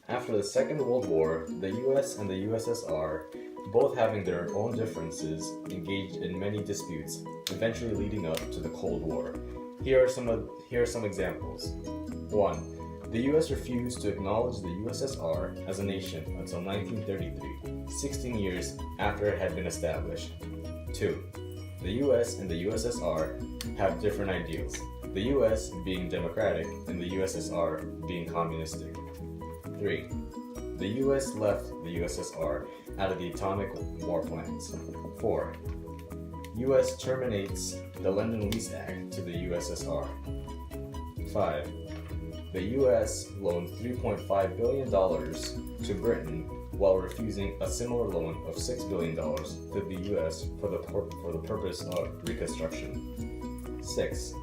After the Second World War, the US and the USSR, both having their own differences, engaged in many disputes, eventually leading up to the Cold War. Here are some examples. 1. The US refused to acknowledge the USSR as a nation until 1933, 16 years after it had been established. 2. The US and the USSR have different ideals, the US being democratic and the USSR being communistic. 3. The US left the USSR out of the atomic war plans. 4. US terminates the Lend-Lease Act to the USSR. 5. The US loaned $3.5 billion to Britain while refusing a similar loan of $6 billion to the US for the purpose of reconstruction. 6.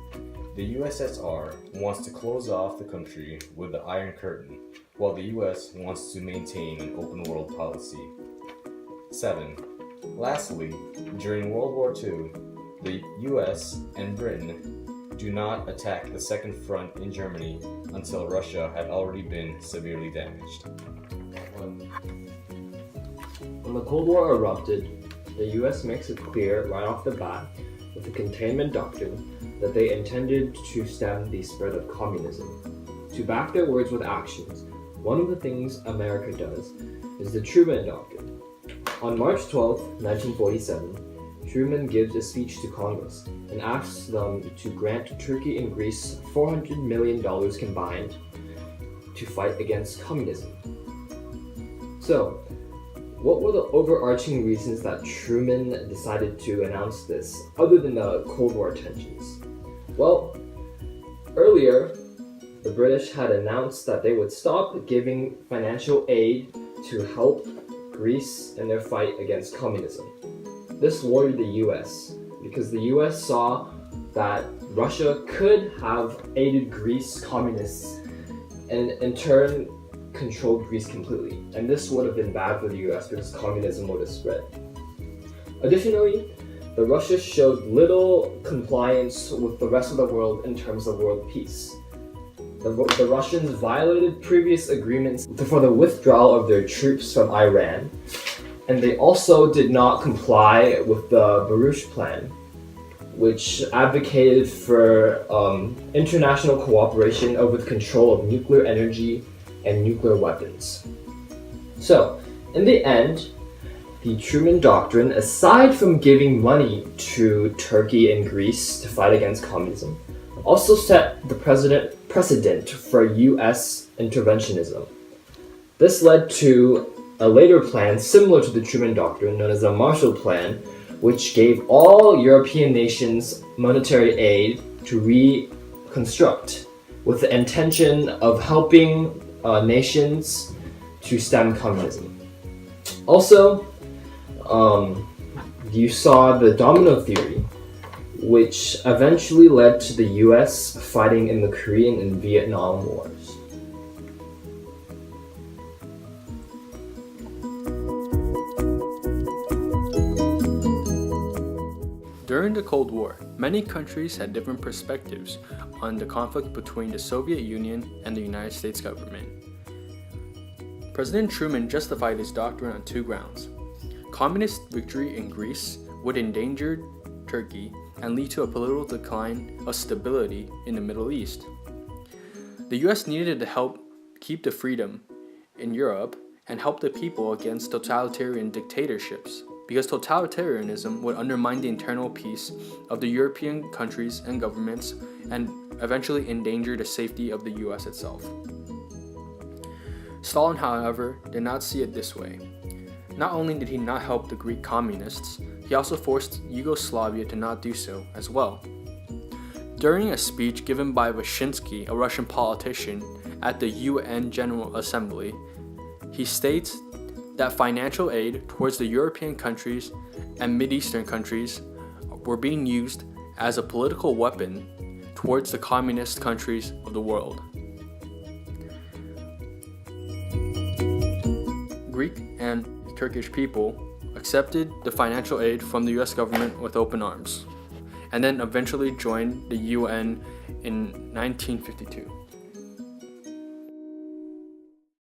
The USSR wants to close off the country with the Iron Curtain, while the US wants to maintain an open world policy. 7. Lastly, during World War II, the US and Britain do not attack the second front in Germany until Russia had already been severely damaged. When the Cold War erupted, the US makes it clear right off the bat with the containment doctrine that they intended to stem the spread of communism. To back their words with actions, one of the things America does is the Truman Doctrine. On March 12, 1947, Truman gives a speech to Congress and asks them to grant Turkey and Greece $400 million combined to fight against communism. So, what were the overarching reasons that Truman decided to announce this, other than the Cold War tensions? Well, earlier, the British had announced that they would stop giving financial aid to help Greece in their fight against communism. This worried the US because the US saw that Russia could have aided Greece communists and in turn controlled Greece completely. And this would have been bad for the US because communism would have spread. Additionally, the Russians showed little compliance with the rest of the world in terms of world peace. The Russians violated previous agreements for the withdrawal of their troops from Iran, and they also did not comply with the APUSH plan, which advocated for international cooperation over the control of nuclear energy and nuclear weapons. So, in the end, the Truman Doctrine, aside from giving money to Turkey and Greece to fight against communism, also set the precedent for US interventionism. This led to a later plan similar to the Truman Doctrine, known as the Marshall Plan, which gave all European nations monetary aid to reconstruct, with the intention of helping nations to stem communism. Also, you saw the domino theory, which eventually led to the US fighting in the Korean and Vietnam Wars. During the Cold War, many countries had different perspectives on the conflict between the Soviet Union and the United States government. President Truman justified his doctrine on two grounds. Communist victory in Greece would endanger Turkey and lead to a political decline of stability in the Middle East. The US needed to help keep the freedom in Europe and help the people against totalitarian dictatorships, because totalitarianism would undermine the internal peace of the European countries and governments and eventually endanger the safety of the US itself. Stalin, however, did not see it this way. Not only did he not help the Greek communists, he also forced Yugoslavia to not do so as well. During a speech given by Vyshinsky, a Russian politician, at the UN General Assembly, he states that financial aid towards the European countries and Mideastern countries were being used as a political weapon towards the communist countries of the world. Greek and Turkish people accepted the financial aid from the US government with open arms, and then eventually joined the UN in 1952.